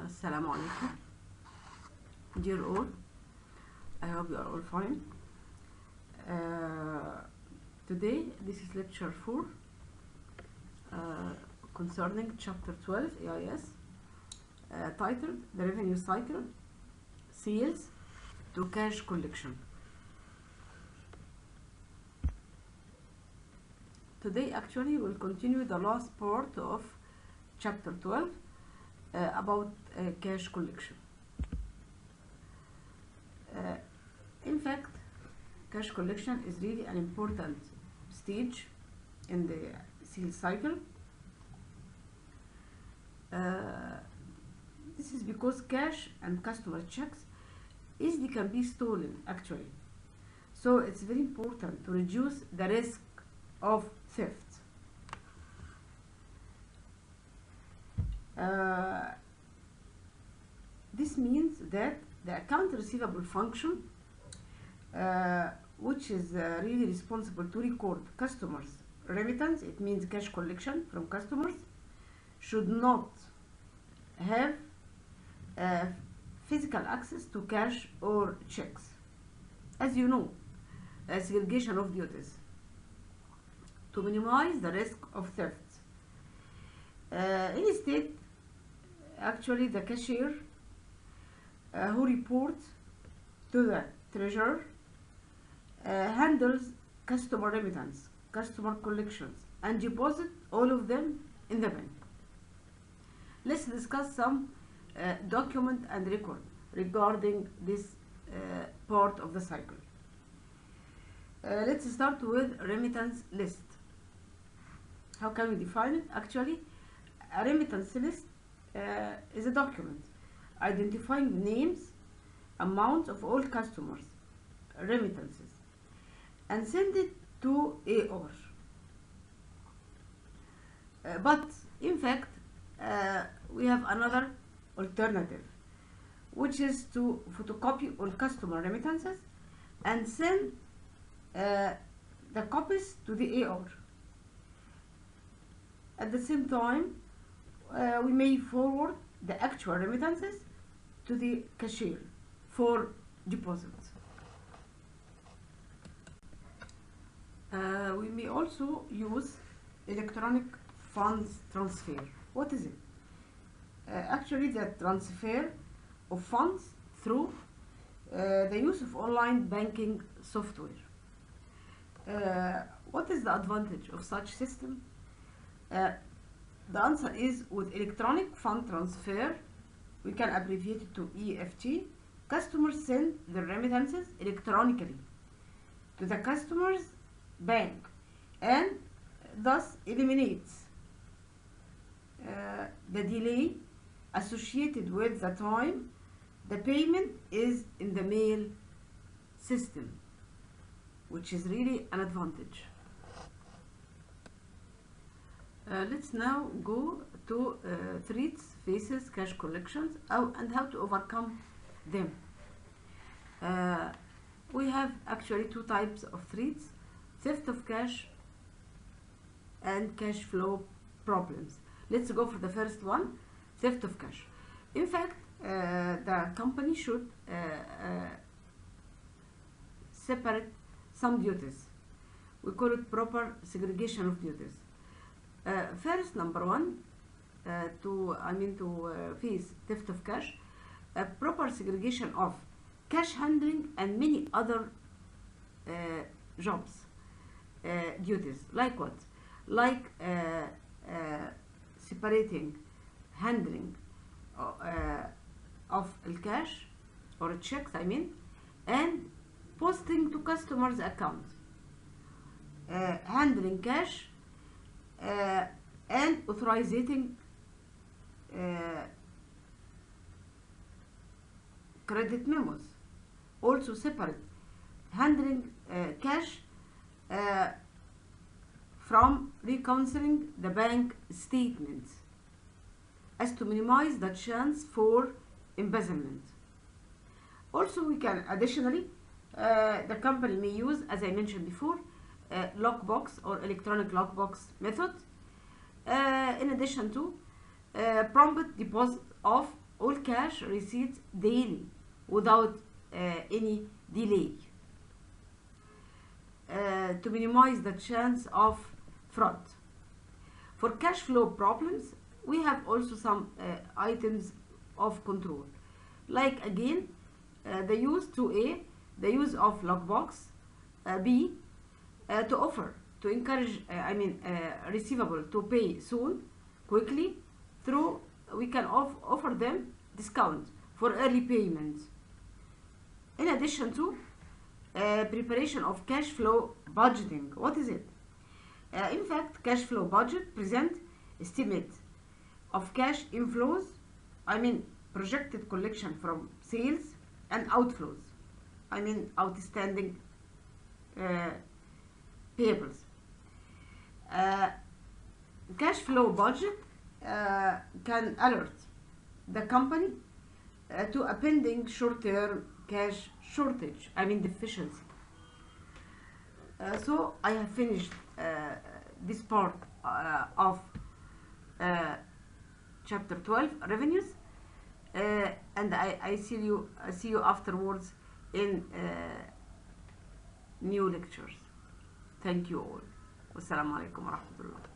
Assalamu alaikum. Dear all, I hope you are all fine. Today, this is lecture 4 concerning chapter 12 AIS, titled The Revenue Cycle, Sales to Cash Collection. Today, actually, we'll continue the last part of chapter 12 about cash collection. In fact, cash collection is really an important stage in the sales cycle. This is because cash and customer checks easily can be stolen actually. So it's very important to reduce the risk of theft. This means that the account receivable function, which is really responsible to record customers' remittance, it means cash collection from customers, should not have physical access to cash or checks. As you know, segregation of duties to minimize the risk of theft. Instead, actually the cashier who reports to the treasurer handles customer remittance, customer collections, and deposit all of them in the bank. Let's discuss some document and record regarding this part of the cycle. Let's start with remittance list. How can we define it? Actually, a remittance list is a document identifying names, amounts of all customers' remittances, and send it to AR. But in fact, we have another alternative, which is to photocopy all customer remittances and send the copies to the AR. At the same time, we may forward the actual remittances to the cashier for deposit. We may also use electronic funds transfer. What is it? Actually, the transfer of funds through the use of online banking software. What is the advantage of such system? The answer is, with electronic fund transfer, we can abbreviate it to EFT. Customers send their remittances electronically to the customer's bank and thus eliminates the delay associated with the time the payment is in the mail system, which is really an advantage. Let's now go to threats faces cash collections and how to overcome them. We have actually two types of threats: theft of cash and cash flow problems. Let's go for the first one, theft of cash. In fact, the company should separate some duties. We call it proper segregation of duties. First, number one, to face theft of cash, a proper segregation of cash handling and many other jobs, duties. Like what? Like separating handling of cash or checks, and posting to customers' accounts, handling cash, and authorizing credit memos. Also separate handling cash from reconciling the bank statements, as to minimize the chance for embezzlement. Also, we can additionally, the company may use, as I mentioned before, lockbox or electronic lockbox method, in addition to prompt deposit of all cash receipts daily without any delay to minimize the chance of fraud. For cash flow problems, we have also some items of control, like again the use to A, the use of lockbox, B, to offer, to encourage receivable to pay soon, quickly, through we can offer them discount for early payment. In addition to preparation of cash flow budgeting. What is it? In fact, cash flow budget present estimate of cash inflows, projected collection from sales, and outflows, outstanding payables. Cash flow budget can alert the company to a pending short-term cash shortage, deficiency. So I have finished this part of chapter 12, revenues, and I see you afterwards in new lectures. Thank you all. Wassalamu alaikum wa rahmatullah.